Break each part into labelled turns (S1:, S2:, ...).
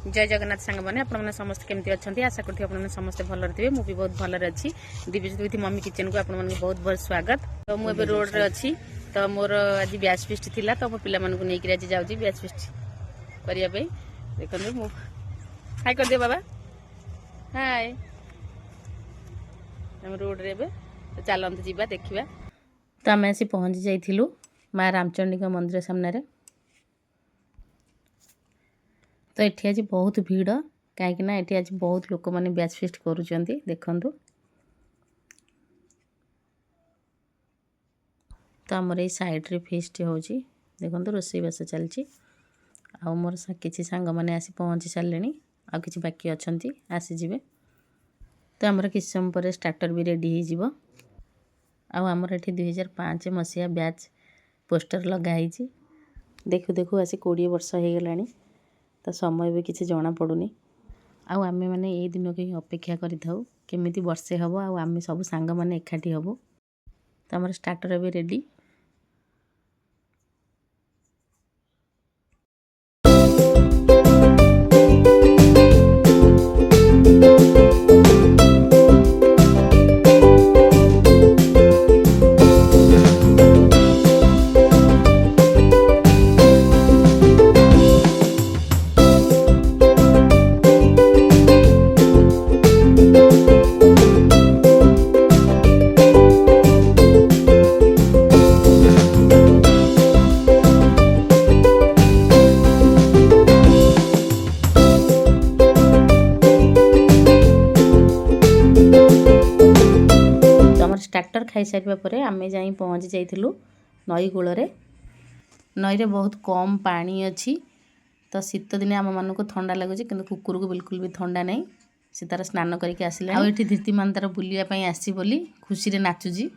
S1: जय जगन्नाथ सांग मैंने आपने समस्त केमती अच्छा आशा करती आपने समस्त भल थे मुझे बहुत भल अच्छी दिव्यज्योति विथ मम्मी किचन को आपने बहुत बहुत स्वागत। तो मुझे रोड रे अच्छी तो मोर आज बैच फिस्ट थी तो मो पिला मानक नहीं आज जाऊँगी बैच फिस्ट करने देखते मु हाय कर दियो बाबा हाय रोड रे तो चलते जावा देखा। तो आम आसी पहुँची जाइलु माँ रामचंडी मंदिर सामने। तो ये आज बहुत भीड़ कहीं ये आज बहुत लोक मैंने बैच फिस्ट करुँच देखु। तो आमर ये साइड्रे फिस्ट हो देखो रोसई बास चलती आ मोर किसी सांग मैंने आसी पहुँची सारे आ कि बाकी अच्छा आसीजे। तो आमर किसी समय पर स्टार्टर भी रेडी हो आमर ये 2005 मसीहा बैच पोस्टर लगाई देखु देखु आसी 20 वर्ष हो गला तो समय भी किसी जना पड़ुनी आमे मैंने ये दिन को अपेक्षा करमिति वर्षे हम आम सब सांग मैंने एकाठी हबू। तो आम स्टार्टर भी रेडी। स्टार्टर खाई सारिबा परे आमे जाई पहुँची जाइथिलु नई कूल रे। नई रे बहुत कम पानी अच्छी तो शीत दिने आम मानक ठंडा लगुच कि कुकुर को बिल्कुल भी ठंडा नहीं सी तार स्नान करके आसिला आ धीतिमान तार बुलिया आसी बोली खुशी रे नाचुजी।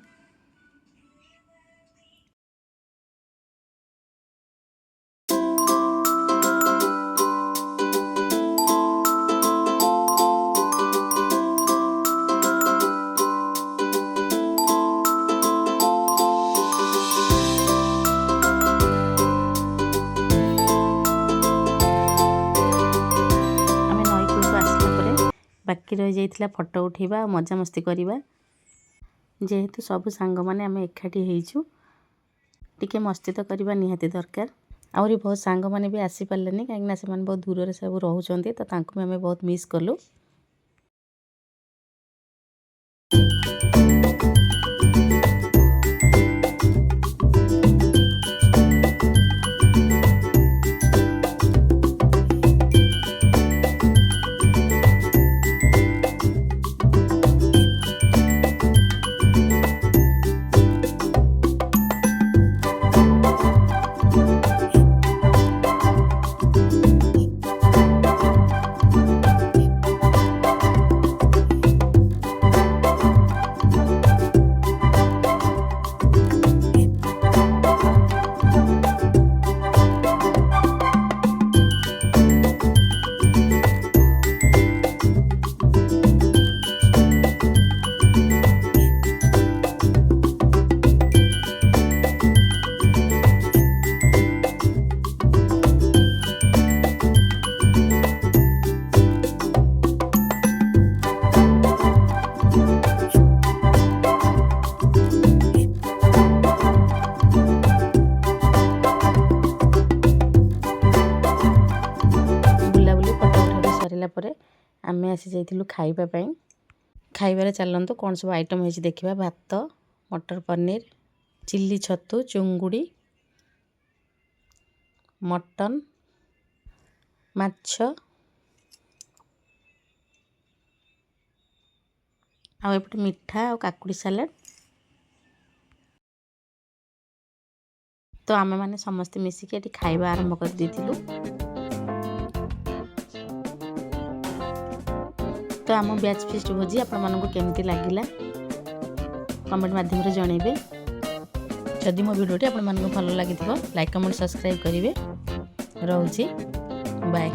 S1: बाकी रही जाइथिला फोटो उठेबा मजा मस्ती करवा जेहेतु सब सांग माने आमे एकाठी हेइछु टिके मस्ती तो करवा निहाती दरकार। आउरी बहुत सांग माने भी आसी पारलेनी काहेकि से माने बहुत दूर रे सब रहउचंती तो तांको आमे बहुत मिस कलु। आमे आसी जाइथिलु खाइबा पई खाइबारे चलंतु कौन सब आइटम है देखा। भात मटर पनीर चिल्ली छतु चुंगुड़ी मटन माछ आ एपटे मिठा और काकुड़ी सालाड। तो आमे माने समस्त मिसिके एटी खाइबा आरंभ कर देथिलु। तो आम बैच फिस्ट भोजी आपण मानक केमती लागिला कमेंट माध्यम रे जणेबे। जदि मो वीडियोटी आपण मानक भल लागिथिबो लाइक कमेंट सब्सक्राइब करिवे। रहउची बाय।